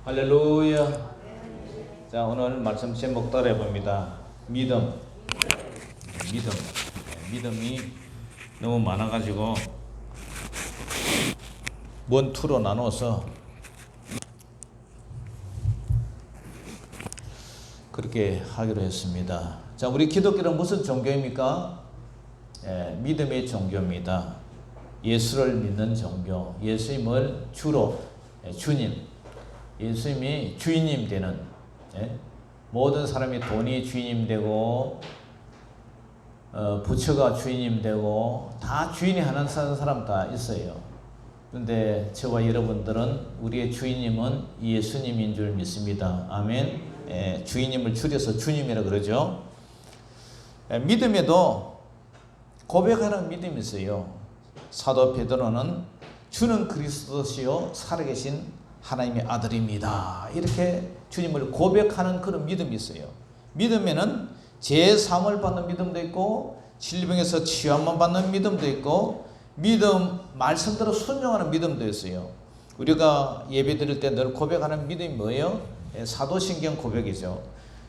할렐루야. 자, 오늘 말씀 제목 따라해 봅니다. 믿음. 믿음이 너무 많아가지고 원투로 나눠서 그렇게 하기로 했습니다. 자, 우리 기독교는 무슨 종교입니까? 믿음의 종교입니다. 예수를 믿는 종교, 예수님을 주로 주님, 예수님이 주인님 되는, 모든 사람이 돈이 주인님 되고 부처가 주인님 되고 다 주인이 하는 사람 다 있어요. 그런데 저와 여러분들은 우리의 주인님은 예수님인 줄 믿습니다. 아멘. 주인님을 줄여서 주님이라 그러죠. 믿음에도 고백하는 믿음이 있어요. 사도 베드로는 주는 그리스도시요 살아계신 하나님의 아들입니다. 이렇게 주님을 고백하는 그런 믿음이 있어요. 믿음에는 제사함을 받는 믿음도 있고 질병에서 치유함을 받는 믿음도 있고 믿음 말씀대로 순종하는 믿음도 있어요. 우리가 예배 드릴 때 늘 고백하는 믿음이 뭐예요? 사도신경 고백이죠.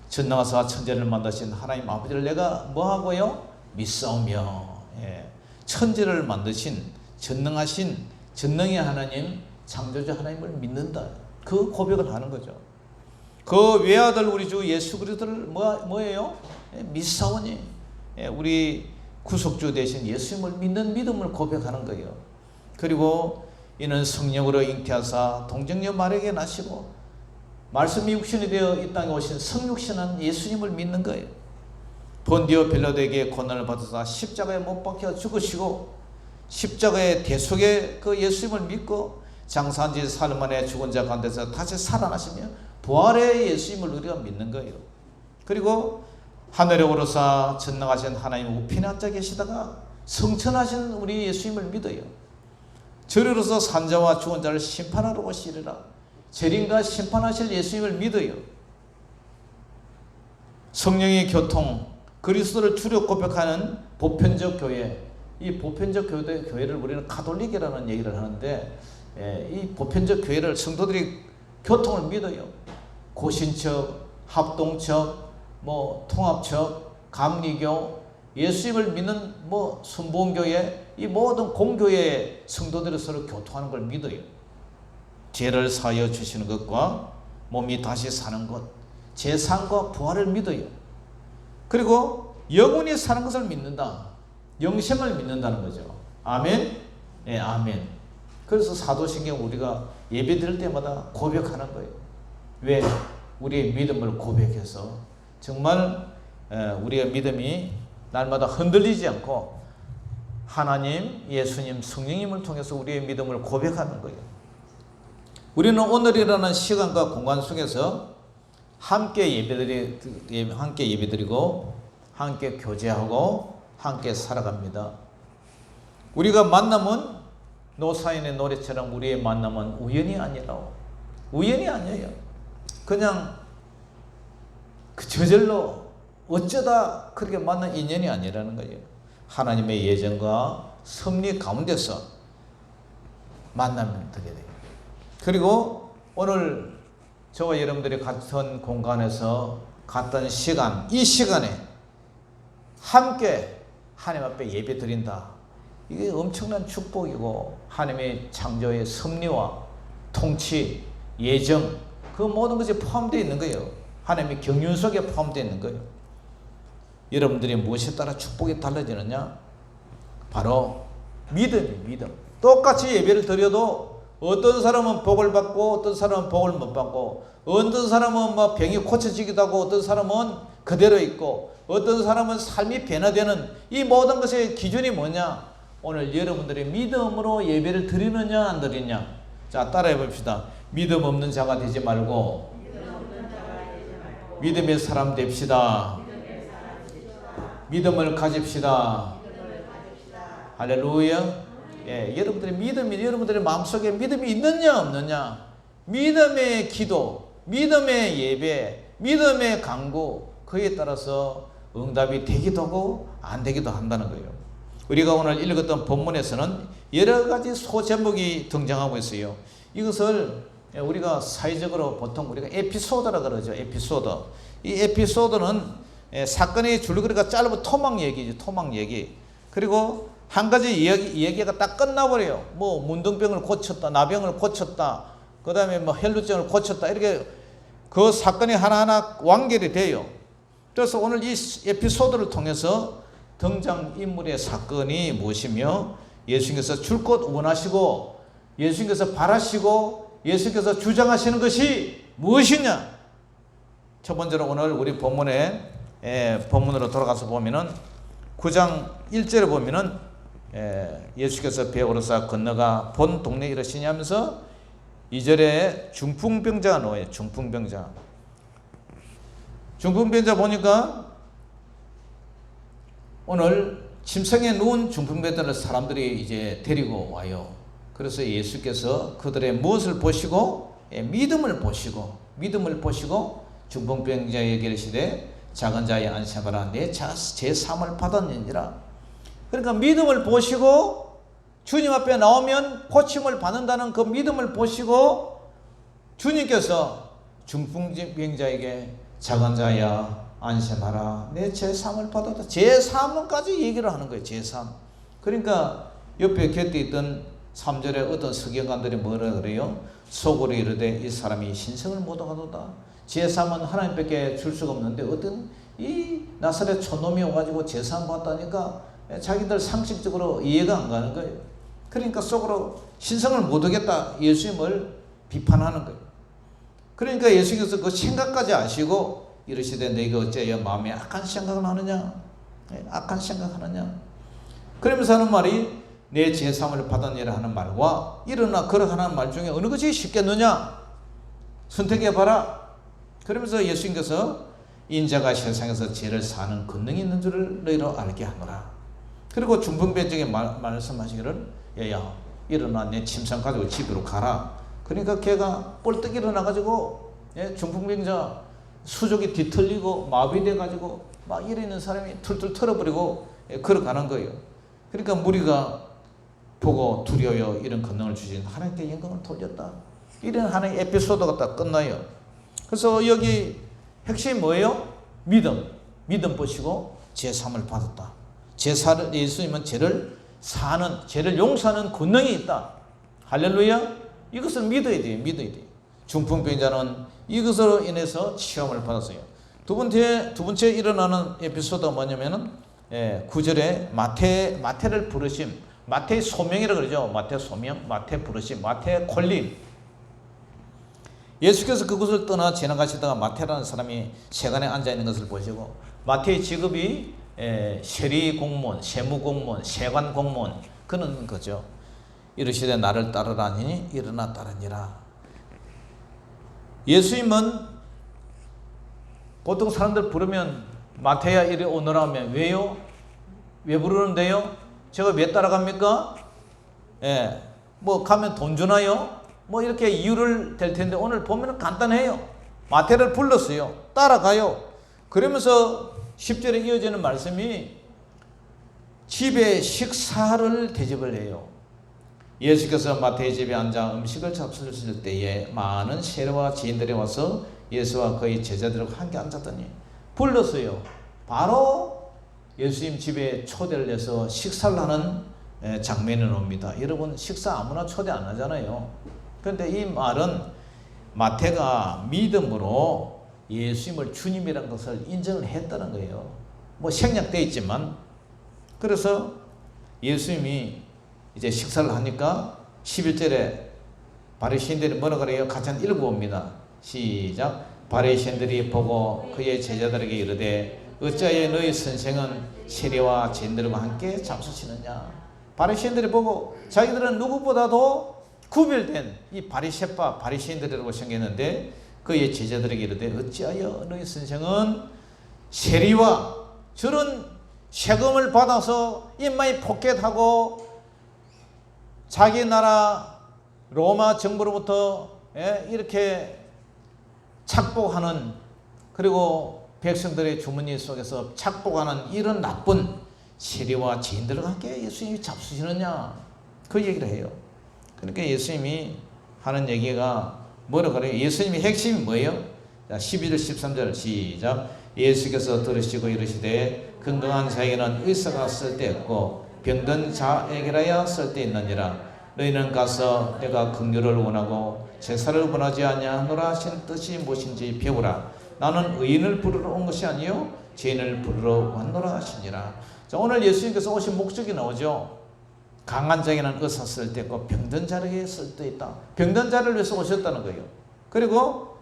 전능하사 천지를 만드신 하나님 아버지를 내가 뭐하고요? 믿사오며. 천지를 만드신 전능하신 전능의 하나님, 창조주 하나님을 믿는다. 그 고백을 하는 거죠. 그 외아들 우리 주 예수 그리스도를 뭐예요? 믿사오니. 우리 구속주 되신 예수님을 믿는 믿음을 고백하는 거예요. 그리고 이는 성령으로 잉태하사 동정녀 마리아에게 나시고 말씀이 육신이 되어 이 땅에 오신 성육신한 예수님을 믿는 거예요. 본디오 빌라도에게 고난을 받으사 십자가에 못 박혀 죽으시고 십자가의 대속의 그 예수님을 믿고 장사한 지 사흘 만에 죽은 자 가운데서 다시 살아나시며 부활의 예수님을 우리가 믿는 거예요. 그리고 하늘에 오르사 전능하신 하나님 우편에 앉아 계시다가 성천하신 우리 예수님을 믿어요. 저리로서 산자와 죽은 자를 심판하러 오시리라. 재림과 심판하실 예수님을 믿어요. 성령의 교통, 그리스도를 주로 고백하는 보편적 교회, 이 보편적 교회를 우리는 가톨릭이라는 얘기를 하는데, 이 보편적 교회를 성도들이 교통을 믿어요. 고신척, 합동척, 통합척, 감리교, 예수님을 믿는 순복음교회, 이 모든 공교회의 성도들이 서로 교통하는 걸 믿어요. 죄를 사하여 주시는 것과 몸이 다시 사는 것, 재산과 부활을 믿어요. 그리고 영원히 사는 것을 믿는다. 영생을 믿는다는 거죠. 아멘? 네, 아멘. 그래서 사도신경 우리가 예배 드릴 때마다 고백하는 거예요. 왜? 우리의 믿음을 고백해서 정말 우리의 믿음이 날마다 흔들리지 않고 하나님, 예수님, 성령님을 통해서 우리의 믿음을 고백하는 거예요. 우리는 오늘이라는 시간과 공간 속에서 함께 예배드리고 함께 교제하고 함께 살아갑니다. 우리가 만남은 노사인의 노래처럼 우리의 만남은 우연이 아니라고. 우연이 아니에요. 그냥 저절로 어쩌다 그렇게 만난 인연이 아니라는 거예요. 하나님의 예정과 섭리 가운데서 만남을 드려야 돼요. 그리고 오늘 저와 여러분들이 같은 공간에서 갔던 시간, 이 시간에 함께 하나님 앞에 예배 드린다. 이게 엄청난 축복이고 하나님의 창조의 섭리와 통치, 예정, 그 모든 것이 포함되어 있는 거예요. 하나님의 경륜 속에 포함되어 있는 거예요. 여러분들이 무엇에 따라 축복이 달라지느냐? 바로 믿음이에요. 믿음. 똑같이 예배를 드려도 어떤 사람은 복을 받고 어떤 사람은 복을 못 받고 어떤 사람은 병이 고쳐지기도 하고 어떤 사람은 그대로 있고 어떤 사람은 삶이 변화되는 이 모든 것의 기준이 뭐냐? 오늘 여러분들이 믿음으로 예배를 드리느냐 안 드리냐? 자, 따라해 봅시다. 믿음 없는 자가 되지 말고 믿음의 사람 됩시다. 믿음을 가집시다. 할렐루야. 여러분들의 믿음이 여러분들의 마음속에 믿음이 있느냐 없느냐? 믿음의 기도, 믿음의 예배, 믿음의 간구, 그에 따라서 응답이 되기도 하고 안 되기도 한다는 거예요. 우리가 오늘 읽었던 본문에서는 여러 가지 소제목이 등장하고 있어요. 이것을 우리가 사회적으로 보통 우리가 에피소드라 그러죠. 에피소드. 이 에피소드는 사건의 줄거리가 짧은 토막 얘기죠. 토막 얘기. 그리고 한 가지 얘기가 딱 끝나버려요. 뭐 문둥병을 고쳤다, 나병을 고쳤다, 그 다음에 뭐 혈루증을 고쳤다, 이렇게 그 사건이 하나하나 완결이 돼요. 그래서 오늘 이 에피소드를 통해서 등장인물의 사건이 무엇이며 예수님께서 줄 것 원하시고 예수님께서 바라시고 예수님께서 주장하시는 것이 무엇이냐. 첫 번째로 오늘 우리 본문으로 돌아가서 보면은 9장 1절에 보면은 예수께서 배 오르사 건너가 본 동네에 이르시니 하면서 2절에 중풍병자가 나와요. 중풍병자 보니까 오늘 침상에 누운 중풍병자를 사람들이 이제 데리고 와요. 그래서 예수께서 그들의 무엇을 보시고 믿음을 보시고 중풍병자에게 이르시되 작은 자의 안심하라 내 제3을 받았느니라. 그러니까 믿음을 보시고 주님 앞에 나오면 고침을 받는다는 그 믿음을 보시고 주님께서 중풍병자에게 작은 자야 안심하라 내 제3을 받았다. 제3은까지 얘기를 하는 거예요. 제3. 그러니까 옆에 곁에 있던 3절에 어떤 서기관들이 뭐라 그래요? 속으로 이르되 이 사람이 신성을 못 얻어가도다. 제3은 하나님밖에 줄 수가 없는데 어떤 이 나사렛 촌놈이 와가지고 제3 받다니까 자기들 상식적으로 이해가 안 가는 거예요. 그러니까 속으로 신성을 못 얻겠다 예수님을 비판하는 거예요. 그러니까 예수님께서 그 생각까지 아시고 이르시되 내가 어찌하여 마음에 악한 생각을 하느냐. 악한 생각하느냐. 그러면서 하는 말이 내 제3을 받았느니라 하는 말과 일어나 걸어가는 말 중에 어느 것이 쉽겠느냐. 선택해봐라. 그러면서 예수님께서 인자가 세상에서 죄를 사는 권능이 있는 줄을 너희로 알게 하노라. 그리고 중풍병자에게 말씀하시기를 야야 일어나 내 침상 가지고 집으로 가라. 그러니까 걔가 뻘떡 일어나가지고 중풍병자 수족이 뒤틀리고 마비돼 가지고 막 이래 있는 사람이 툴툴 털어버리고 걸어가는 거예요. 그러니까 무리가 보고 두려워요. 이런 권능을 주신 하나님께 영광을 돌렸다. 이런 하나의 에피소드가 딱 끝나요. 그래서 여기 핵심이 뭐예요? 믿음 보시고 제3을 받았다. 제4를 예수님은 죄를 용서하는 권능이 있다. 할렐루야. 이것을 믿어야 돼요. 중풍병자는 이것으로 인해서 시험을 받았어요. 두 번째 일어나는 에피소드가 뭐냐면은 9절에 마태를 부르심, 마태의 소명이라고 그러죠. 마태 소명, 마태 부르심, 마태 콜림. 예수께서 그곳을 떠나 지나가시다가 마태라는 사람이 세간에 앉아 있는 것을 보시고 마태의 직업이 세리 공무원, 세무 공무원, 세관 공무원 그런 거죠. 이르시되 나를 따르라니 일어나 따르니라. 예수님은 보통 사람들 부르면 마태야 이리 오너라 하면 왜요? 왜 부르는데요? 제가 왜 따라갑니까? 뭐 가면 돈 주나요? 뭐 이렇게 이유를 댈 텐데 오늘 보면 간단해요. 마태를 불렀어요. 따라가요. 그러면서 10절에 이어지는 말씀이 집에 식사를 대접을 해요. 예수께서 마태의 집에 앉아 음식을 잡수실 때에 많은 세리와 지인들이 와서 예수와 그의 제자들과 함께 앉았더니 불렀어요. 바로 예수님 집에 초대를 해서 식사를 하는 장면이 옵니다. 여러분 식사 아무나 초대 안 하잖아요. 그런데 이 말은 마태가 믿음으로 예수님을 주님이라는 것을 인정을 했다는 거예요. 뭐 생략되어 있지만 그래서 예수님이 이제 식사를 하니까 11절에 바리새인들이 뭐라 그래요? 같이 한번 읽어봅니다. 시작. 바리새인들이 보고 그의 제자들에게 이르되 어찌하여 너희 선생은 세리와 죄인들과 함께 잡수시느냐. 바리새인들이 보고 자기들은 누구보다도 구별된 이 바리새인들이라고 생겼는데 그의 제자들에게 이르되 어찌하여 너희 선생은 세리와 저런 세금을 받아서 인마이 포켓하고 자기 나라 로마 정부로부터 이렇게 착복하는 그리고 백성들의 주머니 속에서 착복하는 이런 나쁜 세리와 죄인들과 함께 예수님이 잡수시느냐 그 얘기를 해요. 그러니까 예수님이 하는 얘기가 뭐라 그래요? 예수님의 핵심이 뭐예요? 자, 12절 13절 시작. 예수께서 들으시고 이르시되 건강한 자에게는 의사가 쓸데없고 병든 자에게라야 쓸데있느니라. 너희는 가서 내가 긍휼을 원하고 제사를 원하지 아니하노라 하신 뜻이 무엇인지 배우라. 나는 의인을 부르러 온 것이 아니요 죄인을 부르러 왔노라 하시니라. 자, 오늘 예수님께서 오신 목적이 나오죠. 강한 자에게는 의사 쓸데있고 병든 자에게 쓸데있다. 병든 자를 위해서 오셨다는 거예요. 그리고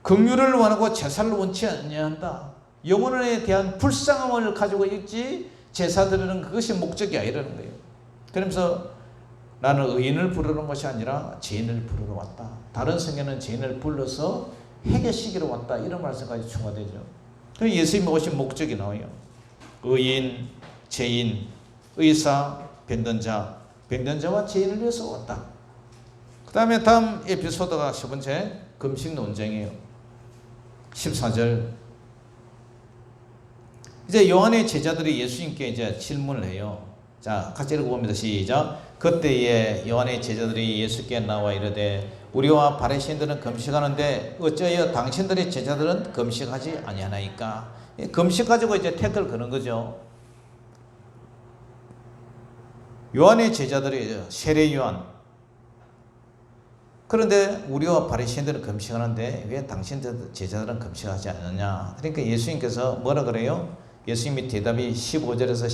긍휼을 원하고 제사를 원치 아니한다. 영혼에 대한 불쌍함을 가지고 있지 제사 드리는 그것이 목적이 아니라는 거예요. 그러면서 나는 의인을 부르는 것이 아니라 죄인을 부르러 왔다. 다른 성경은 죄인을 불러서 해결시키러 왔다. 이런 말씀까지 추가되죠. 그래서 예수님이 오신 목적이 나와요. 의인, 죄인, 의사, 병든 자, 병든 자와 죄인을 위해서 왔다. 그 다음에 다음 에피소드가 세 번째 금식 논쟁이에요. 14절. 이제 요한의 제자들이 예수님께 이제 질문을 해요. 자, 같이 읽어봅니다. 시작. 그때에 요한의 제자들이 예수께 나와 이르되 우리와 바리새인들은 금식하는데 어찌하여 당신들의 제자들은 금식하지 아니하나이까? 금식 가지고 이제 태클 거는 거죠. 요한의 제자들이 세례 요한. 그런데 우리와 바리새인들은 금식하는데 왜 당신들 제자들은 금식하지 않느냐? 그러니까 예수님께서 뭐라 그래요? 예수님의 대답이 15절에서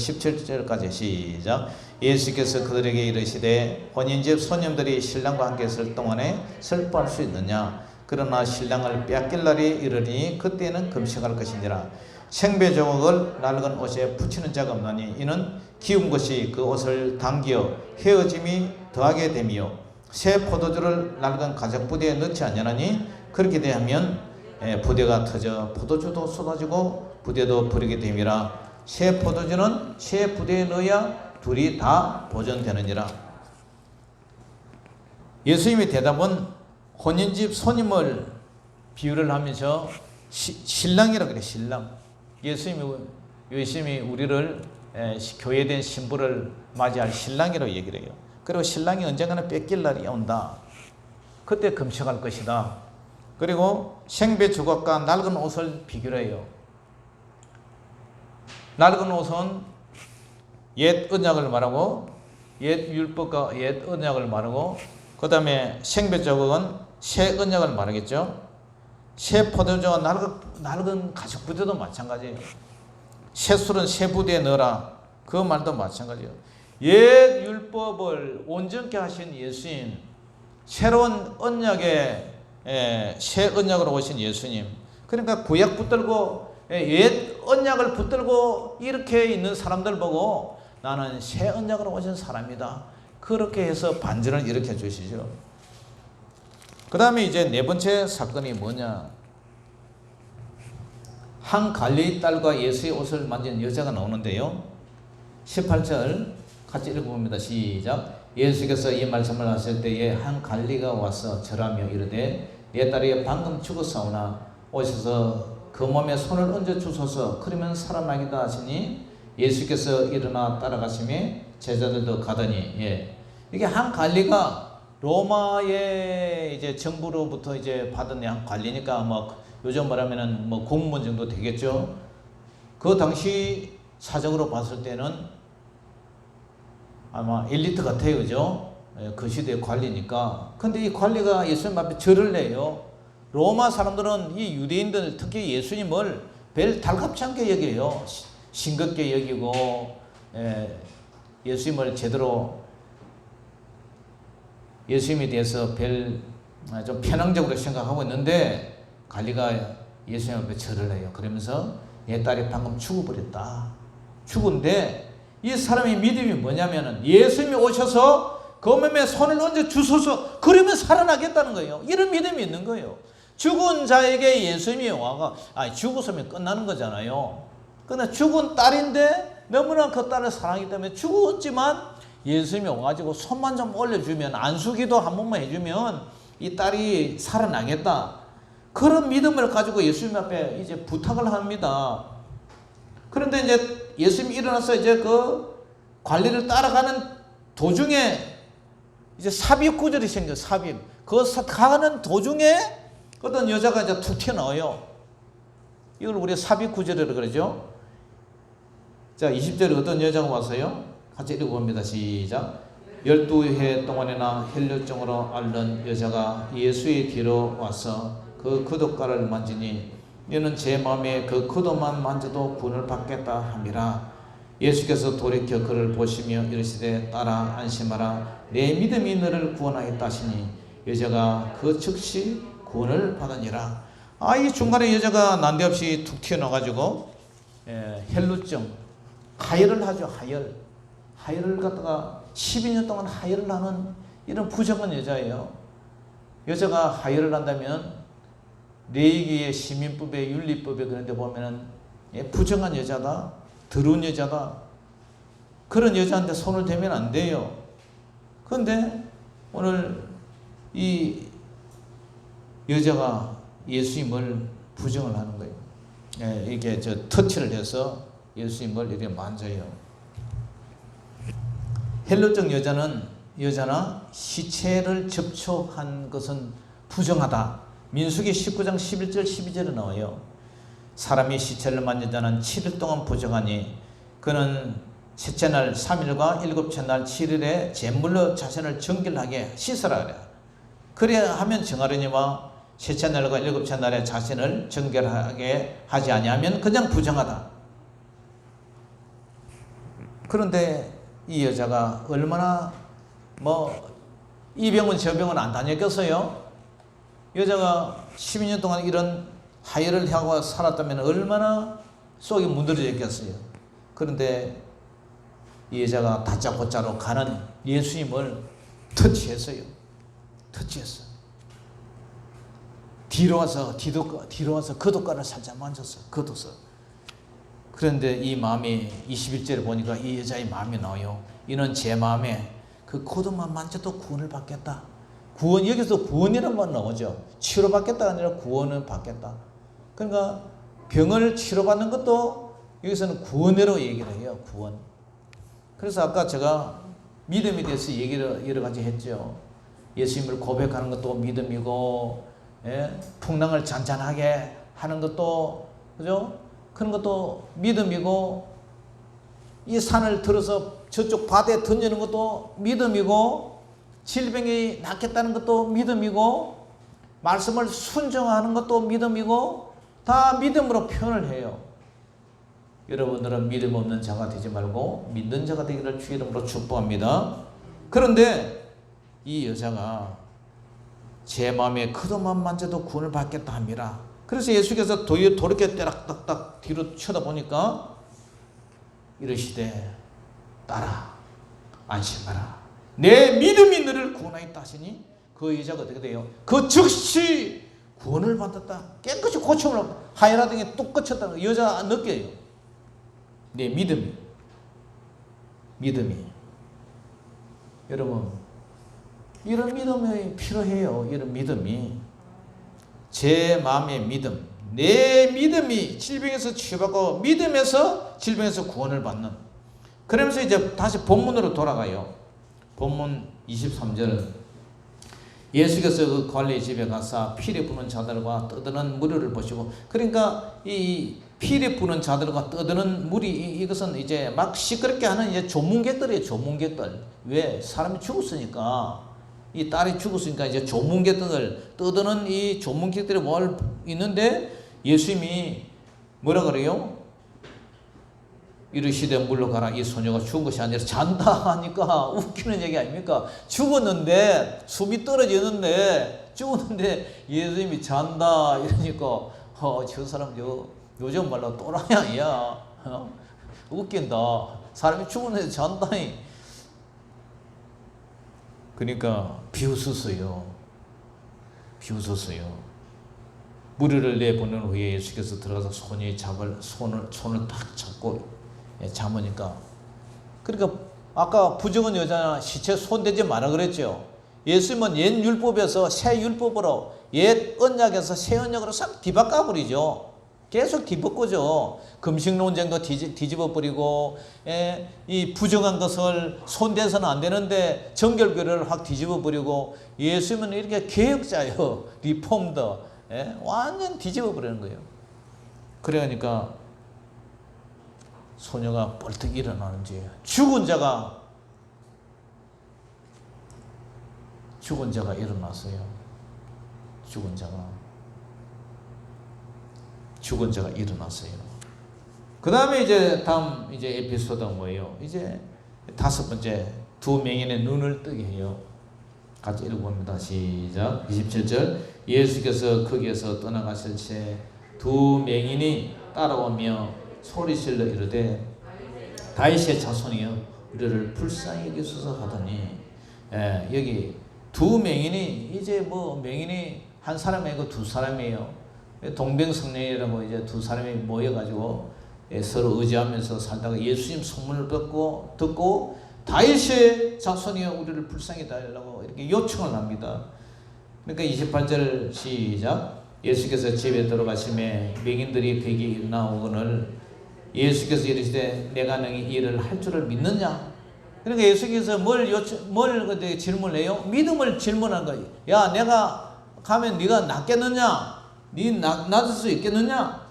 17절까지 시작. 예수께서 그들에게 이르시되 혼인집 손님들이 신랑과 함께 있을 동안에 슬퍼할 수 있느냐? 그러나 신랑을 빼앗길 날이 이르니 그때는 금식할 것이니라. 생배 조각을 낡은 옷에 붙이는 자가 없나니 이는 기운 것이 그 옷을 당기어 헤어짐이 더하게 되며 새 포도주를 낡은 가죽 부대에 넣지 아니하니 그렇게 되면 부대가 터져 포도주도 쏟아지고 부대도 버리게 됨이라. 새 포도주는 새 부대에 넣어야 둘이 다 보존되느니라. 예수님의 대답은 혼인집 손님을 비유를 하면서 신랑이라고 그래. 신랑. 예수님이 우리를 교회된 신부를 맞이할 신랑이라고 얘기를 해요. 그리고 신랑이 언젠가는 뺏길 날이 온다. 그때 금식할 것이다. 그리고 생배 조각과 낡은 옷을 비교를 해요. 낡은 옷은 옛 언약을 말하고 옛 율법과 옛 언약을 말하고 그 다음에 생배 조각은 새 언약을 말하겠죠. 새 포도주와 낡은 가죽 부대도 마찬가지예요. 새 술은 새 부대에 넣어라. 그 말도 마찬가지예요. 옛 율법을 온전케 하신 예수님, 새로운 언약의 새 언약으로 오신 예수님. 그러니까 구약 붙들고 옛 언약을 붙들고 이렇게 있는 사람들 보고 나는 새 언약으로 오신 사람이다. 그렇게 해서 반전을 일으켜 주시죠. 그 다음에 이제 네 번째 사건이 뭐냐? 한 갈릴리 딸과 예수의 옷을 만진 여자가 나오는데요. 18절 같이 읽어봅니다. 시작. 예수께서 이 말씀을 하실 때에 한 갈릴리가 와서 절하며 이르되 내 딸이 방금 죽었사오나 오셔서 그 몸에 손을 얹어 주소서. 그러면 살아나기다 하시니 예수께서 일어나 따라가시며 제자들도 가더니 이게 한 갈릴리가 로마의 이제 정부로부터 이제 받은 한 관리니까 뭐 요즘 말하면은 뭐 공무원 정도 되겠죠. 그 당시 사정으로 봤을 때는 아마 엘리트 같아요, 그죠? 그 시대의 관리니까. 근데 이 관리가 예수님 앞에 절을 내요. 로마 사람들은 이 유대인들 특히 예수님을 별 달갑지 않게 여겨요. 싱겁게 여기고 예수님을 제대로 예수님에 대해서 별 좀 편향적으로 생각하고 있는데 갈리가 예수님 앞에 절을 해요. 그러면서 내 딸이 방금 죽어버렸다. 죽은데 이 사람의 믿음이 뭐냐면은 예수님이 오셔서 그 몸에 손을 얹어 주소서. 그러면 살아나겠다는 거예요. 이런 믿음이 있는 거예요. 죽은 자에게 예수님이 와가 죽었으면 끝나는 거잖아요. 그러나 죽은 딸인데 너무나 그 딸을 사랑하기 때문에 죽었지만 예수님이 와가지고 손만 좀 올려주면 안수기도 한 번만 해주면 이 딸이 살아나겠다. 그런 믿음을 가지고 예수님 앞에 이제 부탁을 합니다. 그런데 이제 예수님이 일어나서 이제 그 관리를 따라가는 도중에 이제 삽입 구절이 생겨. 삽입. 그 가는 도중에 어떤 여자가 이제 툭 튀어나와요. 이걸 우리가 삽입 구절이라고 그러죠. 자, 20절에 어떤 여자가 와서요. 같이 읽어봅니다. 시작. 12해 동안이나 혈류증으로 앓는 여자가 예수의 뒤로 와서 그 구둣가를 만지니 이는 제 마음에 그 구둣만 만져도 구원을 받겠다 함이라. 예수께서 돌이켜 그를 보시며 이르시되 딸아 안심하라 내 믿음이 너를 구원하였다 하시니 여자가 그 즉시 구원을 받으니라. 이 중간에 여자가 난데없이 툭 튀어나와가지고 혈루증, 하혈을 하죠. 하혈을 갖다가 12년 동안 하혈을 하는 이런 부정한 여자예요. 여자가 하혈을 한다면 레위기의 시민법에 윤리법에 그런 데 보면은 부정한 여자다, 더러운 여자다, 그런 여자한테 손을 대면 안 돼요. 그런데 오늘 이 여자가 예수님을 부정을 하는 거예요. 이게 터치를 해서 예수님을 이렇게 만져요. 헬로적 여자나 시체를 접촉한 것은 부정하다. 민수기 19장 11절 12절에 나와요. 사람이 시체를 만진 자는 7일 동안 부정하니 그는 셋째 날 3일과 일곱째 날 7일에 제물로 자신을 정결하게 씻으라 그래. 그래야 하면 정하려니와 셋째 날과 일곱째 날에 자신을 정결하게 하지 아니하면 그냥 부정하다. 그런데 이 여자가 얼마나 이 병은 저 병은 안 다녔겠어요? 여자가 12년 동안 이런 하혈을 하고 살았다면 얼마나 속이 문드러졌겠어요. 그런데 이 여자가 다짜고짜로 가는 예수님을 터치했어요. 뒤로 와서 겉옷가를 살짝 만졌어. 겉옷을. 그런데 이 마음이 21절에 보니까 이 여자의 마음이 나와요. 이는 제 마음에 그 겉옷만 만져도 구원을 받겠다. 구원, 여기서 구원이라는 말 나오죠. 치료받겠다가 아니라 구원을 받겠다. 그러니까 병을 치료받는 것도 여기서는 구원으로 얘기를 해요. 구원. 그래서 아까 제가 믿음에 대해서 얘기를 여러 가지 했죠. 예수님을 고백하는 것도 믿음이고, 풍랑을 잔잔하게 하는 것도, 그죠? 그런 것도 믿음이고, 이 산을 들어서 저쪽 바다에 던지는 것도 믿음이고, 질병이 낫겠다는 것도 믿음이고, 말씀을 순종하는 것도 믿음이고, 다 믿음으로 표현을 해요. 여러분들은 믿음 없는 자가 되지 말고 믿는 자가 되기를 주 이름으로 축복합니다. 그런데 이 여자가 제 마음에 겉옷만 만져도 구원을 받겠다 함이라. 그래서 예수께서 돌이켜 따락딱 뒤로 쳐다보니까 이르시되 딸아 안심하라 내 믿음이 너를 구원하였다 하시니 그 여자가 어떻게 돼요? 그 즉시 구원을 받았다. 깨끗이 고침을 하얀 등에 뚝 꽂혔다는 거 여자 느껴요. 내 믿음이. 여러분 이런 믿음이 필요해요. 이런 믿음이. 제 마음의 믿음, 내 믿음이 질병에서 치유받고 믿음에서 질병에서 구원을 받는. 그러면서 이제 다시 본문으로 돌아가요. 본문 23절은 예수께서 그 관리의 집에 가서 피리 부는 자들과 떠드는 무리를 보시고, 그러니까 이 피리 부는 자들과 떠드는 무리, 이것은 이제 막 시끄럽게 하는 이제 조문객들이에요. 조문객들. 왜? 사람이 죽었으니까, 이 딸이 죽었으니까 이제 조문객들, 떠드는 이 조문객들이 뭘 있는데 예수님이 뭐라 그래요? 이르시되 물러가라. 이 소녀가 죽은 것이 아니라 잔다 하니까 웃기는 얘기 아닙니까? 죽었는데, 숨이 떨어지는데, 죽었는데 예수님이 잔다 이러니까 저 사람 요즘 말로 또라이 아니야. 웃긴다. 사람이 죽었는데 잔다니. 그러니까 비웃었어요. 무리를 내보낸 후에 예수께서 들어가서 손을 딱 잡고 잡으니까, 그러니까 아까 부정한 여자나 시체 손대지 마라 그랬죠. 예수님은 옛 율법에서 새 율법으로, 옛 언약에서 새 언약으로 싹 뒤바꿔 버리죠. 계속 뒤바꾸죠. 금식 논쟁도 뒤집어 버리고, 이 부정한 것을 손대서는 안 되는데 정결교회를 확 뒤집어 버리고, 예수님은 이렇게 개혁자요, 리폼더, 완전 뒤집어 버리는 거예요. 그러니까 소녀가 벌떡 일어나는지, 죽은 자가 일어났어요. 죽은 자가 일어났어요. 그 다음에 이제 다음 이제 에피소드가 뭐예요? 이제 다섯 번째, 두 맹인의 눈을 뜨게 해요. 같이 읽어봅니다. 시작. 27절. 예수께서 거기에서 떠나가실 때 두 맹인이 따라오며 소리질러 이르되 다윗의 자손이여 우리를 불쌍히 여기소서 하더니, 여기 두 맹인이 이제 뭐 맹인이 한 사람이 아니고 두 사람이에요. 동병성령이라고 이제 두 사람이 모여가지고 서로 의지하면서 살다가 예수님 소문을 듣고 다윗의 자손이여 우리를 불쌍히 달라고 이렇게 요청을 합니다. 그러니까 28절 시작. 예수께서 집에 들어가시매 맹인들이 거기 나오거늘 예수께서 이르시되 내가 너희 일을 할 줄을 믿느냐? 그러니까 예수께서 뭘 질문을 해요? 믿음을 질문한 거예요. 야, 내가 가면 네가 낫겠느냐? 네 낫을 수 있겠느냐?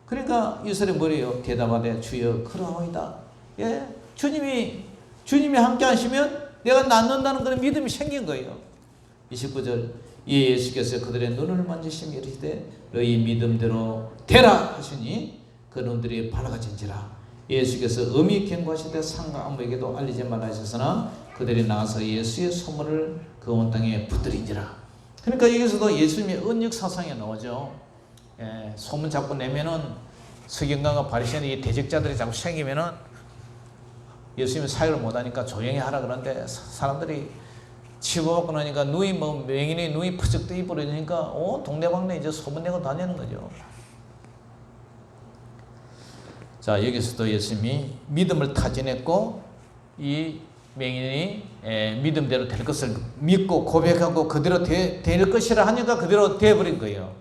그러니까 이 사람이 뭐래요? 대답하되 주여 그러하오이다. 예, 주님이 함께 하시면 내가 낫는다는 그런 믿음이 생긴 거예요. 29절. 예수께서 그들의 눈을 만지시며 이르시되 너희 믿음대로 되라 하시니 그 눈들이 밝아진지라. 예수께서 엄히 경고하시되 상과 아무에게도 알리지 말라 하셨으나 그들이 나가서 예수의 소문을 그 온 땅에 퍼뜨린지라. 그러니까 여기서도 예수님의 언역 사상이 나오죠. 소문 자꾸 내면은 서기관과 바리새인이 대적자들이 자꾸 생기면은 예수님이 사역을 못하니까 조용히 하라 그러는데 사람들이 치고받고 나니까 맹인이 눈이 퍼쩍 뜨이버리니까 온 동네방네 이제 소문내고 다니는 거죠. 자, 여기서도 예수님이 믿음을 타진했고 이 맹인이 믿음대로 될 것을 믿고 고백하고 그대로 될 것이라 하니까 그대로 되어버린 거예요.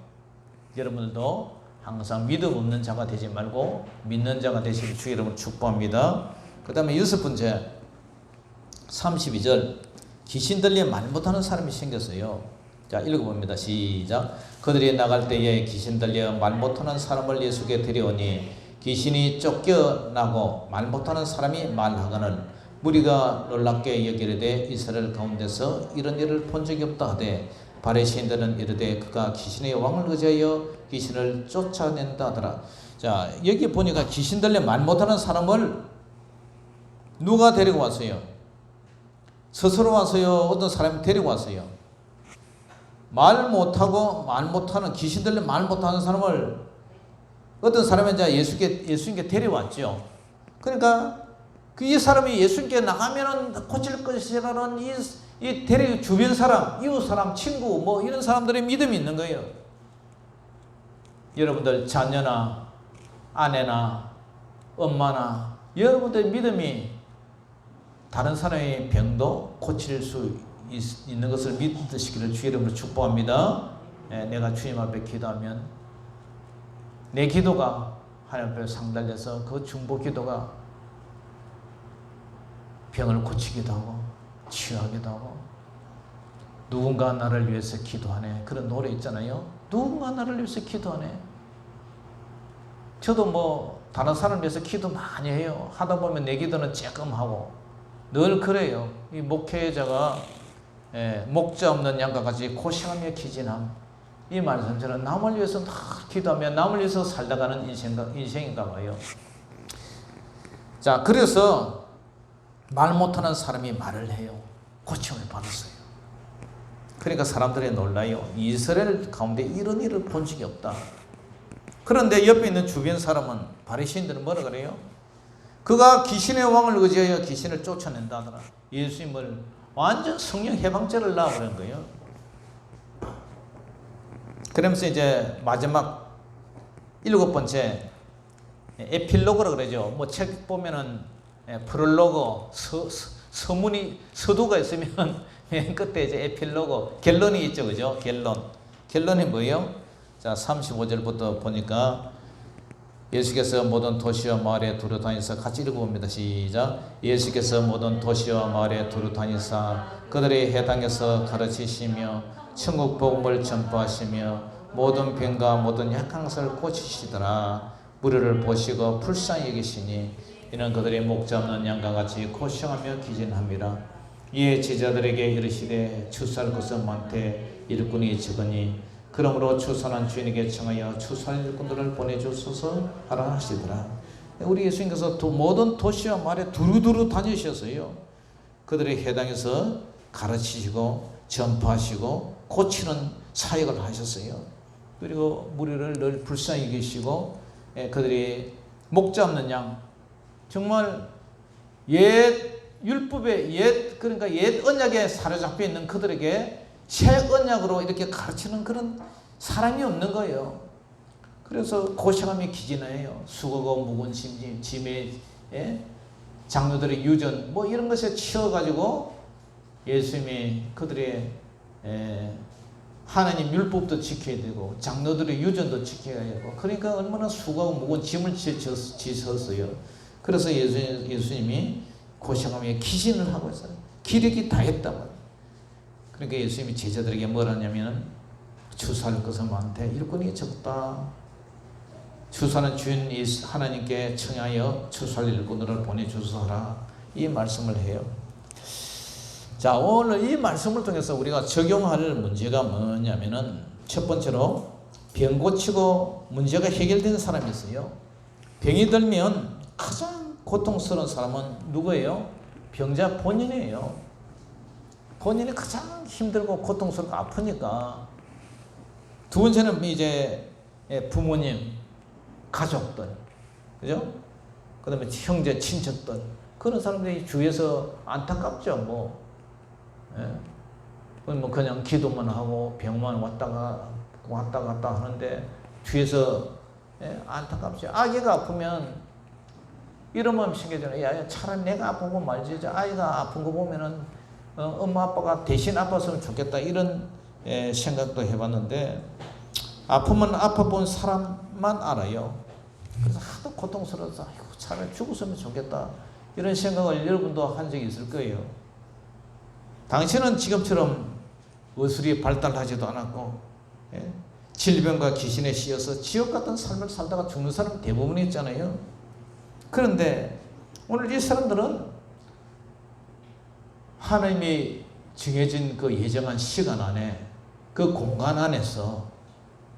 여러분들도 항상 믿음 없는 자가 되지 말고 믿는 자가 되시길 주 여러분 축복합니다. 그 다음에 여섯 번째 32절. 귀신 들려 말 못하는 사람이 생겼어요. 자, 읽어봅니다. 시작. 그들이 나갈 때에 귀신 들려 말 못하는 사람을 예수께 데려오니 귀신이 쫓겨나고 말 못하는 사람이 말하거늘 무리가 놀랍게 여기르되 이스라엘 가운데서 이런 일을 본 적이 없다 하되 바리새인들은 이르되 그가 귀신의 왕을 의지하여 귀신을 쫓아낸다 하더라. 자, 여기 보니까 귀신 들려 말 못하는 사람을 누가 데리고 왔어요? 스스로 왔어요? 어떤 사람이 데리고 왔어요? 말 못하는 귀신 들려 말 못하는 사람을 어떤 사람이 이제 예수님께 데려왔죠. 그러니까 이 사람이 예수님께 나가면은 고칠 것이라는 이 주변 사람, 이웃 사람, 친구 뭐 이런 사람들의 믿음이 있는 거예요. 여러분들 자녀나 아내나 엄마나 여러분들의 믿음이 다른 사람의 병도 고칠 수 있는 것을 믿으시기를 주 이름으로 축복합니다. 내가 주님 앞에 기도하면 내 기도가 하나님 앞에 상달려서 그 중보 기도가 병을 고치기도 하고 치유하기도 하고 누군가 나를 위해서 기도하네. 그런 노래 있잖아요. 누군가 나를 위해서 기도하네. 저도 뭐 다른 사람을 위해서 기도 많이 해요. 하다 보면 내 기도는 쬐끔하고 늘 그래요. 이 목회자가 목자 없는 양과 같이 고생하며 기진함. 이 말씀처럼 남을 위해서 다 기도하며 남을 위해서 살다가는 인생인가 봐요. 자, 그래서 말 못하는 사람이 말을 해요. 고침을 받았어요. 그러니까 사람들이 놀라요. 이스라엘 가운데 이런 일을 본 적이 없다. 그런데 옆에 있는 주변 사람은 바리새인들은 뭐라 그래요? 그가 귀신의 왕을 의지하여 귀신을 쫓아낸다 하더라. 예수님을 완전 성령 해방죄를 낳아버린 거예요. 그러면서 이제 마지막 일곱 번째 에필로그라고 그러죠. 뭐 책 보면은 프롤로그 서두가 있으면 끝에 이제 에필로그 결론이 있죠, 그죠? 결론이 뭐예요? 자, 35절부터 보니까 예수께서 모든 도시와 마을에 두루 다니사, 같이 읽어봅니다. 시작. 예수께서 모든 도시와 마을에 두루 다니사 그들의 해당에서 가르치시며 천국 복음을 전파하시며 모든 병과 모든 약한 것을 고치시더라. 무리를 보시고 불쌍히 여기시니 이는 그들의 목자 없는 양과 같이 고생하며 기진함이라. 이에 제자들에게 이르시되 추수할 것은 많되 일꾼이 적으니 그러므로 추수하는 주인에게 청하여 추수할 일꾼들을 보내주소서 하라 하시더라. 우리 예수님께서 모든 도시와 마을에 두루두루 다니셨어요. 그들의 해당에서 가르치시고 전파하시고 고치는 사역을 하셨어요. 그리고 무리를 늘 불쌍히 계시고 그들이 목자 없는 양, 정말 옛 율법의 그러니까 옛 언약에 사로잡혀 있는 그들에게 새 언약으로 이렇게 가르치는 그런 사람이 없는 거예요. 그래서 고생하며 기진해요. 수고고 무거운 짐에 장로들의 유전 뭐 이런 것에 치여가지고 예수님이 그들의 하나님 율법도 지켜야 되고 장로들의 유전도 지켜야 되고, 그러니까 얼마나 수고하고 무거운 짐을 지셨어요. 그래서 예수님이 고생하며 기진을 하고 있어요. 기력이 다 했단 말이에요. 그러니까 예수님이 제자들에게 뭐라 하냐면 추수할 것은 많되 일꾼이 적다. 추수하는 주인 하나님께 청하여 추수할 일꾼들을 보내주소서 이 말씀을 해요. 자, 오늘 이 말씀을 통해서 우리가 적용할 문제가 뭐냐면은 첫 번째로 병 고치고 문제가 해결된 사람이 있어요. 병이 들면 가장 고통스러운 사람은 누구예요? 병자 본인이에요. 본인이 가장 힘들고 고통스럽고 아프니까. 두 번째는 이제 부모님, 가족들, 그죠? 그 다음에 형제, 친척들, 그런 사람들이 주위에서 안타깝죠, 뭐. 뭐 그냥 기도만 하고 병만 왔다 갔다 하는데 주위에서 안타깝죠. 아기가 아프면 이런 마음 생겨져요. 야, 차라리 내가 아프고 말지. 아이가 아픈 거 보면은 엄마 아빠가 대신 아팠으면 좋겠다 이런 생각도 해봤는데, 아프면 아파본 사람만 알아요. 그래서 하도 고통스러워서 아이고 차라리 죽었으면 좋겠다 이런 생각을 여러분도 한 적이 있을 거예요. 당신은 지금처럼 의술이 발달하지도 않았고 질병과 귀신에 씌어서 지옥 같은 삶을 살다가 죽는 사람 대부분이 있잖아요. 그런데 오늘 이 사람들은 하나님이 정해진 그 예정한 시간 안에, 그 공간 안에서,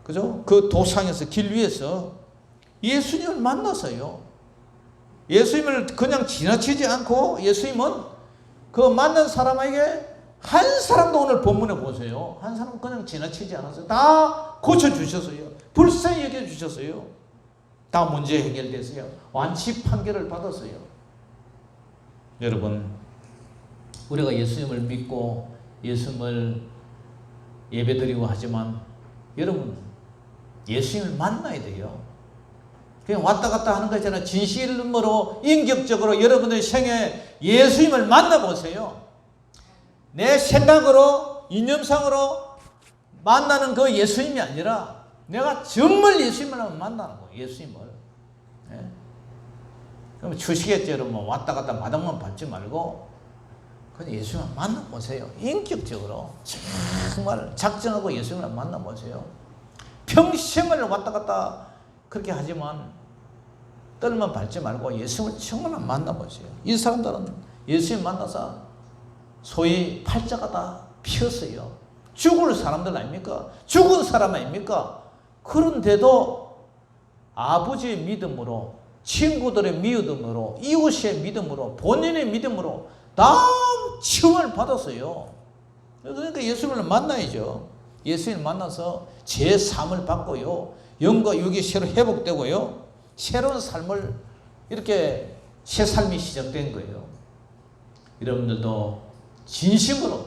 그죠? 그 도상에서, 길 위에서 예수님을 만났어요. 예수님을 그냥 지나치지 않고 예수님은 그 만난 사람에게 한 사람도 오늘 본문에 보세요. 한 사람 그냥 지나치지 않았어요. 다 고쳐주셨어요. 불쌍히 여겨주셨어요. 다 문제 해결됐어요. 완치 판결을 받았어요. 여러분, 우리가 예수님을 믿고 예수님을 예배드리고 하지만 여러분 예수님을 만나야 돼요. 그냥 왔다 갔다 하는 거 있잖아요. 진실로 인격적으로 여러분의 생에 예수님을 만나보세요. 내 생각으로 이념상으로 만나는 그 예수님이 아니라 내가 정말 예수님을 만나는 거예요. 예수님을. 그럼 주시겠죠. 여러분 왔다 갔다 마당만 밟지 말고 그냥 예수님을 만나보세요. 인격적으로 정말 작정하고 예수님을 만나보세요. 평생을 왔다 갔다 그렇게 하지만 떨만 밟지 말고 예수님을 정말 만나보세요. 이 사람들은 예수님 만나서 소위 팔자가 다 피었어요. 죽을 사람들 아닙니까? 죽은 사람 아닙니까? 그런데도 아버지의 믿음으로, 친구들의 믿음으로, 이웃의 믿음으로, 본인의 믿음으로 다 치유를 받았어요. 그러니까 예수님을 만나야죠. 예수님을 만나서 제 삶을 받고요. 영과 육이 새로 회복되고요. 새로운 삶을 이렇게 새 삶이 시작된 거예요. 여러분들도 진심으로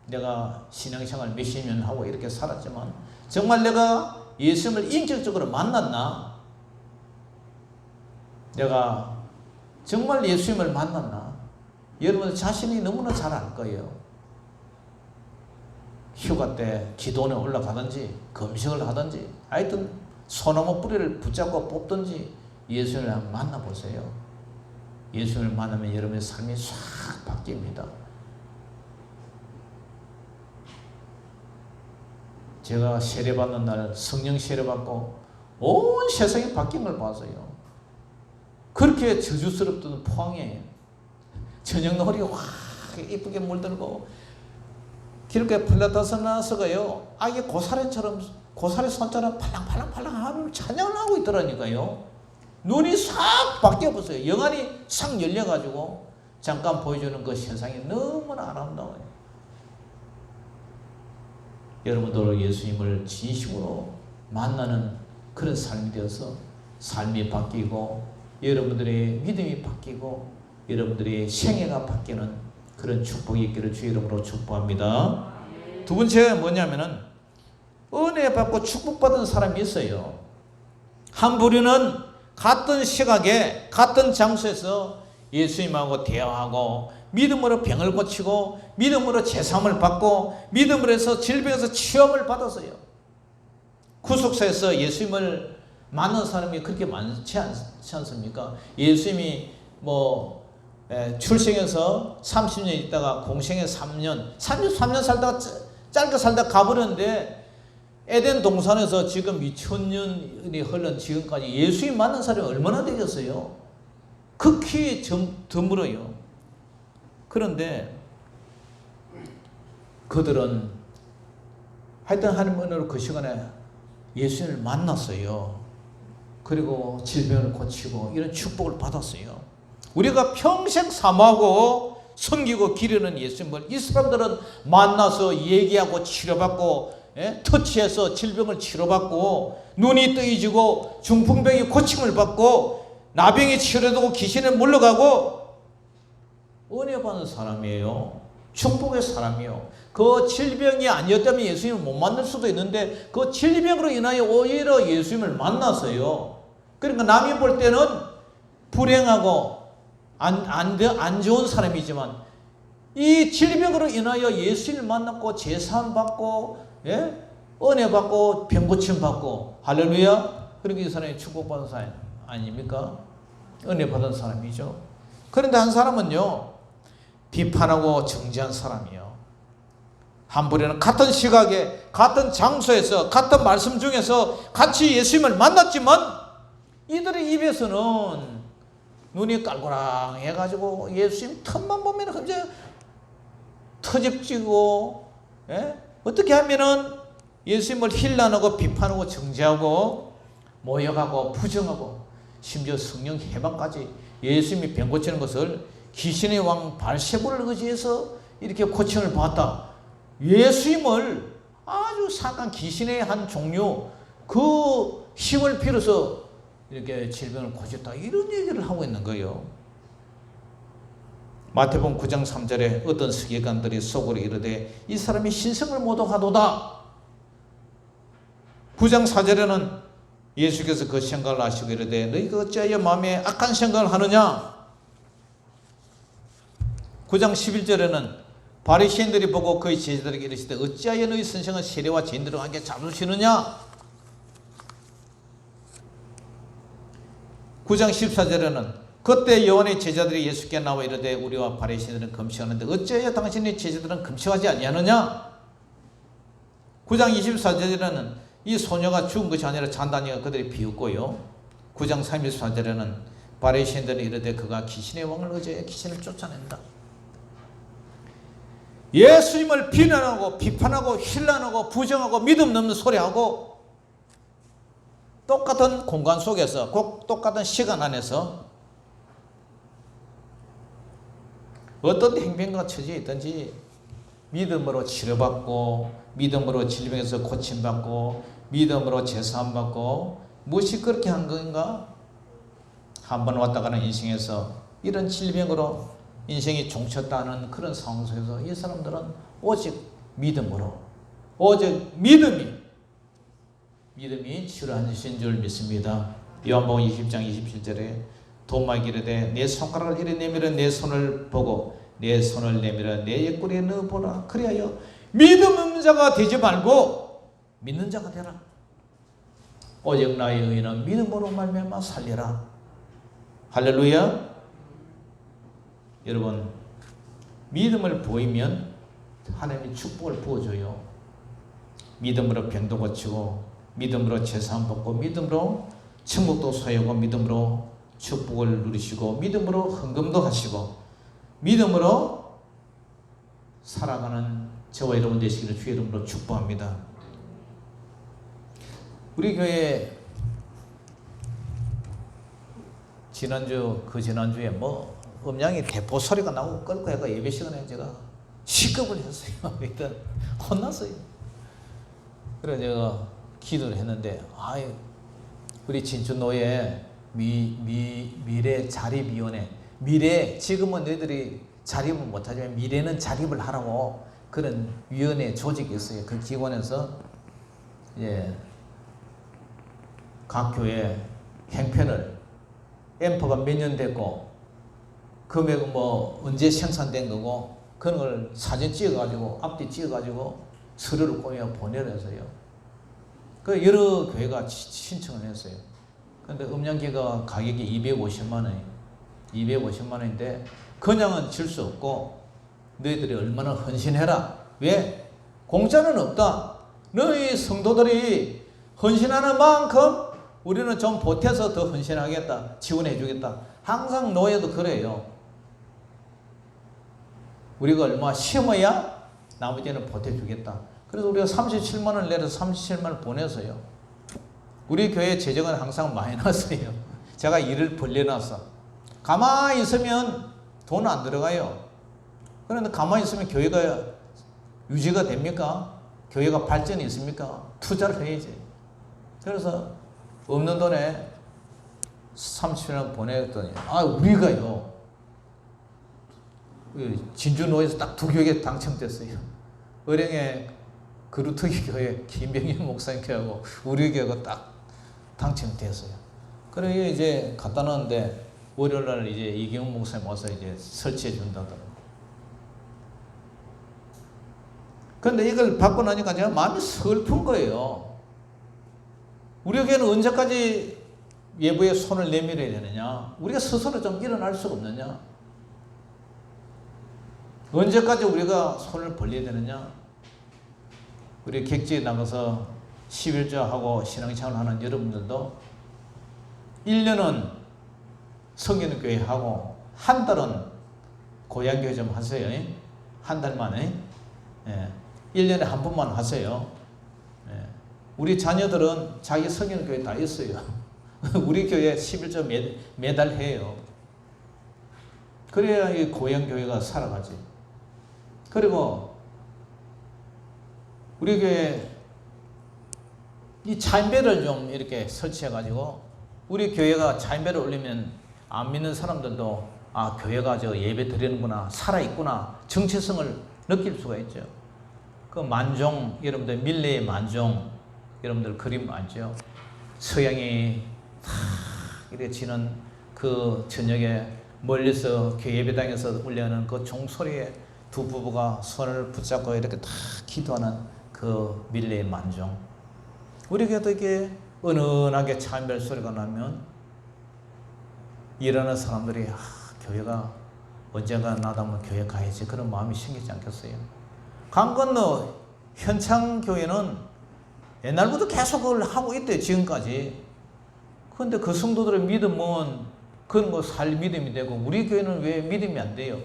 내가 신앙생활 몇십 년 하고 이렇게 살았지만 정말 내가 예수님을 인격적으로 만났나? 내가 정말 예수님을 만났나? 여러분 자신이 너무나 잘 알 거예요. 휴가 때 기도원에 올라가든지 금식을 하든지 하여튼 소나무 뿌리를 붙잡고 뽑든지 예수님을 한번 만나보세요. 예수님을 만나면 여러분의 삶이 싹 바뀝니다. 제가 세례받는 날 성령 세례받고 온 세상이 바뀐 걸 봤어요. 그렇게 저주스럽던 포항에 저녁 노을이 확 이쁘게 물들고 길게 플라타서 나서가요. 아기 고사리처럼 고사리 손처럼 팔랑팔랑 하늘 찬양을 하고 있더라니까요. 눈이 싹 바뀌어버렸어요. 영안이 싹 열려가지고 잠깐 보여주는 그 세상이 너무나 아름다워요. 여러분들 예수님을 진심으로 만나는 그런 삶이 되어서 삶이 바뀌고 여러분들의 믿음이 바뀌고 여러분들의 생애가 바뀌는 그런 축복이 있기를 주 이름으로 축복합니다. 두 번째가 뭐냐면은 은혜 받고 축복받은 사람이 있어요. 한 부류는 같은 시각에 같은 장소에서 예수님하고 대화하고 믿음으로 병을 고치고 믿음으로 제사함을 받고 믿음으로 해서 질병에서 치유함을 받았어요. 구속사에서 예수님을 만난 사람이 그렇게 많지 않습니까? 예수님이 출생해서 30년 있다가 공생에 3년 33년 살다가 짧게 살다가 가버렸는데 에덴 동산에서 지금 2000년이 흘른 지금까지 예수님 만난 사람이 얼마나 되겠어요? 극히 드물어요. 그런데 그들은 하여튼 하나님 은혜로 그 시간에 예수님을 만났어요. 그리고 질병을 고치고 이런 축복을 받았어요. 우리가 평생 사모하고 섬기고 기르는 예수님을 이 사람들은 만나서 얘기하고 치료받고 터치해서 질병을 치료받고 눈이 뜨이지고 중풍병이 고침을 받고 나병이 치료되고 귀신에 물러가고 은혜 받는 사람이에요. 축복의 사람이요. 그 질병이 아니었다면 예수님을 못 만날 수도 있는데 그 질병으로 인하여 오히려 예수님을 만났어요. 그러니까 남이 볼 때는 불행하고 안 좋은 사람이지만 이 질병으로 인하여 예수님을 만났고 제사함 받고 은혜 받고 병 고침 받고 할렐루야. 그러니까 이 사람이 축복받은 사람 아닙니까? 은혜 받은 사람이죠. 그런데 한 사람은요 비판하고 정죄한 사람이요. 한 부류는 같은 시각에 같은 장소에서 같은 말씀 중에서 같이 예수님을 만났지만 이들의 입에서는 눈이 깔고랑해가지고 예수님 틈만 보면 그냥 터집지고 어떻게 하면은 예수님을 힐난하고 비판하고 정죄하고 모욕하고 부정하고 심지어 성령 해방까지 예수님이 병 고치는 것을 귀신의 왕 발세부를 의지해서 이렇게 고침을 받았다. 예수님을 아주 사악한 귀신의 한 종류 그 힘을 빌어서 이렇게 질병을 고쳤다. 이런 얘기를 하고 있는 거예요. 마태복음 9장 3절에 어떤 서기관들이 속으로 이르되 이 사람이 신성을 모독하도다. 9장 4절에는 예수께서 그 생각을 하시고 이르되 너희가 어찌하여 마음에 악한 생각을 하느냐. 9장 11절에는 바리새인들이 보고 그의 제자들에게 이르시되 어찌하여 너희 선생은 세례와 죄인들과 함께 잡수시느냐. 9장 14절에는 그때 요한의 제자들이 예수께 나와 이르되 우리와 바리새인들은 금식하는데 어찌하여 당신의 제자들은 금식하지 아니하느냐. 9장 24절에는 이 소녀가 죽은 것이 아니라 잔다니가 그들이 비웃고요. 9장 34절에는 바리새인들은 이르되 그가 귀신의 왕을 의지하여 귀신을 쫓아낸다. 예수님을 비난하고 비판하고 힐난하고 부정하고 믿음 없는 소리하고 똑같은 공간 속에서 꼭 똑같은 시간 안에서 어떤 행병과 처지에 있든지 믿음으로 치료받고 믿음으로 질병에서 고침받고 믿음으로 제사함 받고 무엇이 그렇게 한 건가? 한번 왔다 가는 인생에서 이런 질병으로 인생이 종쳤다는 그런 상황 속에서 이 사람들은 오직 믿음으로 오직 믿음이 치료하신 줄 믿습니다. 요한복음 20장 27절에 도마에게 이르되 내 손가락을 이리 내밀어 내 손을 보고 내 손을 내밀어 내 옆구리에 넣어보라. 그리하여 믿음 없는 자가 되지 말고 믿는 자가 되라. 오직 나의 의인은 믿음으로 말미암아 살리라. 할렐루야. 여러분, 믿음을 보이면 하나님이 축복을 부어줘요. 믿음으로 병도 고치고, 믿음으로 재산 받고, 믿음으로 천국도 소유하고, 믿음으로 축복을 누리시고, 믿음으로 헌금도 하시고, 믿음으로 살아가는 저와 여러분 되시기를 주의 이름으로 축복합니다. 우리 교회 지난주에 음량이 대포 소리가 나고 끌고 해가 예배 시간에 제가 시급을 했어요. 일단 혼났어요. 그래서 제가 기도를 했는데, 우리 진주노예 미래 자립위원회, 지금은 너희들이 자립을 못하지만 미래는 자립을 하라고 그런 위원회 조직이 있어요. 그 기관에서 각 교회 행편을 앰프가 몇 년 됐고 금액은 언제 생산된 거고 그런 걸 사진 찍어가지고 앞뒤 찍어가지고 서류를 꾸며 보내려서요. 그 여러 교회가 신청을 했어요. 근데 음량기가 가격이 250만 원인데 그냥은 질 수 없고 너희들이 얼마나 헌신해라. 왜? 공짜는 없다. 너희 성도들이 헌신하는 만큼 우리는 좀 보태서 더 헌신하겠다. 지원해 주겠다. 항상 노예도 그래요. 우리가 얼마 심어야 나머지는 보태주겠다. 그래서 우리가 37만 원을 내려서 37만 원을 보내서요. 우리 교회 재정은 항상 마이너스예요. 제가 일을 벌려놨어. 가만히 있으면 돈 안 들어가요. 그런데 가만히 있으면 교회가 유지가 됩니까? 교회가 발전이 있습니까? 투자를 해야지. 그래서 없는 돈에 37만 원 보냈더니 우리가요 진주노에서 딱 2교회 당첨됐어요. 의령의 그루터기 교회 김병현 목사님 교회하고 우리 교회가 딱 당첨됐어요. 그래 이제 갖다 놨는데 월요일날 이제 이경훈 목사님 와서 이제 설치해 준다더라고. 근데 이걸 받고 나니까 제가 마음이 슬픈 거예요. 우리 교회는 언제까지 예부에 손을 내밀어야 되느냐? 우리가 스스로 좀 일어날 수가 없느냐? 언제까지 우리가 손을 벌려야 되느냐? 우리 객지에 나가서 11조하고 신앙생활 하는 여러분들도 1년은 성경교회 하고 한 달은 고향교회 좀 하세요. 한 달 만에 1년에 한 번만 하세요. 우리 자녀들은 자기 성경교회 다 있어요. 우리 교회 11조 매달 해요. 그래야 이 고향교회가 살아가지. 그리고 우리 교회 이 차인배를 좀 이렇게 설치해가지고 우리 교회가 차인배를 올리면 안 믿는 사람들도 교회가 예배 드리는구나, 살아있구나, 정체성을 느낄 수가 있죠. 그 만종, 여러분들 밀레의 만종, 여러분들 그림 알죠? 서양이 탁 이렇게 지는 그 저녁에 멀리서 교회 예배당에서 울려는 그 종소리에 두 부부가 손을 붙잡고 이렇게 탁 기도하는 그 밀레의 만종. 우리 교회도 이렇게 은은하게 차인별 소리가 나면 일하는 사람들이 교회가 언젠가 나다면 교회 가야지 그런 마음이 생기지 않겠어요? 강 건너 현창교회는 옛날부터 계속 그걸 하고 있대요. 지금까지. 그런데 그 성도들의 믿음은 그건 살 믿음이 되고 우리 교회는 왜 믿음이 안 돼요?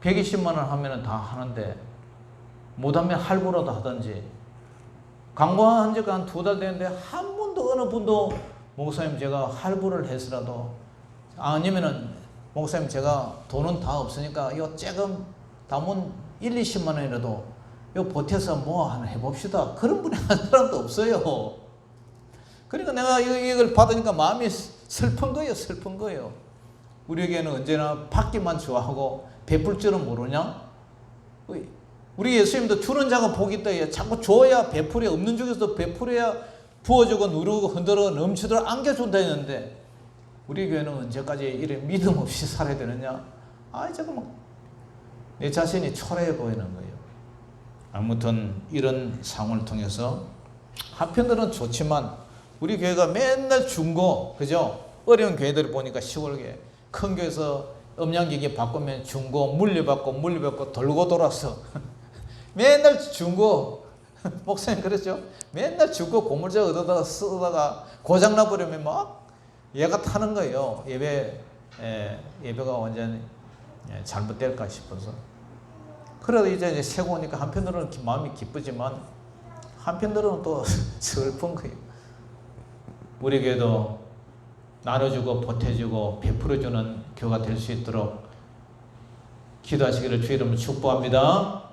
120만 원 하면 다 하는데 못하면 할부라도 하든지. 강구한 지가 한 2달 됐는데 한 번도 어느 분도 목사님 제가 할부를 해서라도 아니면은 목사님 제가 돈은 다 없으니까 이거 조금 담은 1-20만 원이라도 이거 보태서 뭐 하나 해봅시다. 그런 분이 한 사람도 없어요. 그러니까 내가 이걸 받으니까 마음이 슬픈 거예요. 우리에게는 언제나 받기만 좋아하고 베풀 줄은 모르냐? 우리 예수님도 주는 자가 복이 있다. 자꾸 줘야 베풀어야, 없는 중에서도 베풀어야 부어주고 누르고 흔들어 넘치도록 안겨준다 했는데 우리 교회는 언제까지 이래 믿음 없이 살아야 되느냐? 잠깐만. 내 자신이 초라해 보이는 거예요. 아무튼 이런 상황을 통해서 한편으로는 좋지만 우리 교회가 맨날 중고, 그죠? 어려운 교회들을 보니까 시골교회, 큰 교회에서 음향기기 바꾸면 중고, 물려받고 돌고 돌아서 맨날 중고, 목사님 그랬죠? 맨날 중고 고물자 얻어다가 쓰다가 고장나 버리면 막 얘가 타는 거예요. 예배가 완전히 잘못될까 싶어서. 그래도 이제 세고 오니까 한편으로는 마음이 기쁘지만 한편으로는 또 슬픈 거예요. 우리 교회도 나눠주고 보태주고 베풀어주는 교회가 될 수 있도록 기도하시기를 주 이름으로 축복합니다.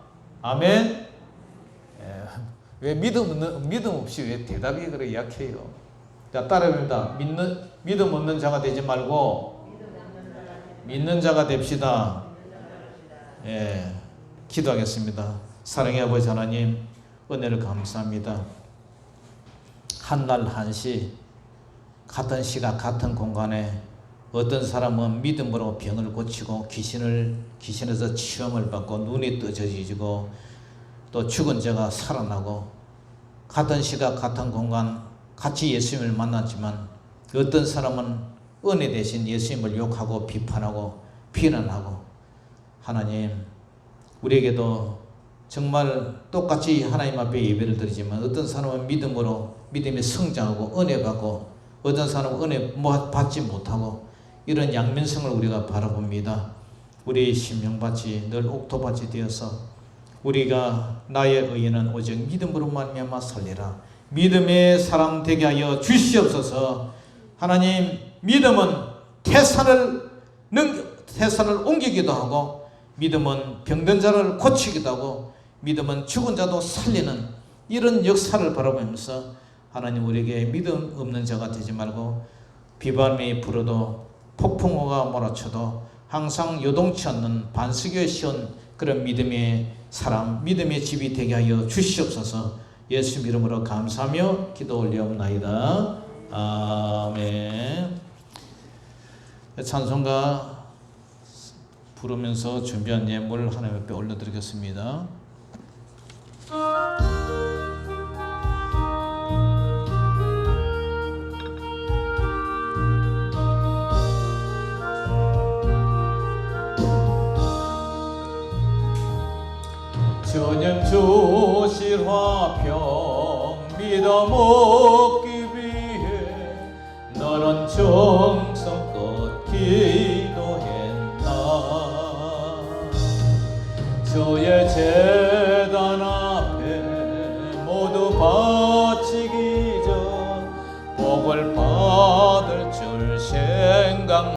아멘. 왜 믿음 없이 왜 대답이 그렇게 약해요? 자, 따라합니다. 믿음 없는 자가 되지 말고 믿는 자가 됩시다. 예, 기도하겠습니다. 사랑의 아버지 하나님, 은혜를 감사합니다. 한날 한시 같은 시각 같은 공간에 어떤 사람은 믿음으로 병을 고치고 귀신에서 치험을 받고 눈이 떠져지고 또 죽은 자가 살아나고 같은 시각 같은 공간 같이 예수님을 만났지만 어떤 사람은 은혜 대신 예수님을 욕하고 비판하고 비난하고 하나님 우리에게도 정말 똑같이 하나님 앞에 예배를 드리지만 어떤 사람은 믿음이 성장하고 은혜 받고 어떤 사람은 은혜 받지 못하고 이런 양면성을 우리가 바라봅니다. 우리의 심령밭이 늘 옥토밭이 되어서 우리가 나의 의인은 오직 믿음으로 말미암아 살리라. 믿음의 사람 되게 하여 주시옵소서. 하나님 믿음은 태산을 옮기기도 하고 믿음은 병든 자를 고치기도 하고 믿음은 죽은 자도 살리는 이런 역사를 바라보면서 하나님 우리에게 믿음 없는 자가 되지 말고 비바람이 불어도 폭풍우가 몰아쳐도 항상 요동치 않는 반석에 씌운 그런 믿음의 사람, 믿음의 집이 되게 하여 주시옵소서. 예수 이름으로 감사하며 기도 올리옵나이다. 아멘. 찬송가 부르면서 준비한 예물 하나님 앞에 올려드리겠습니다. 주님 주실 화평 믿음 얻기 위해 너는 정성껏 기도했나. 주의 죄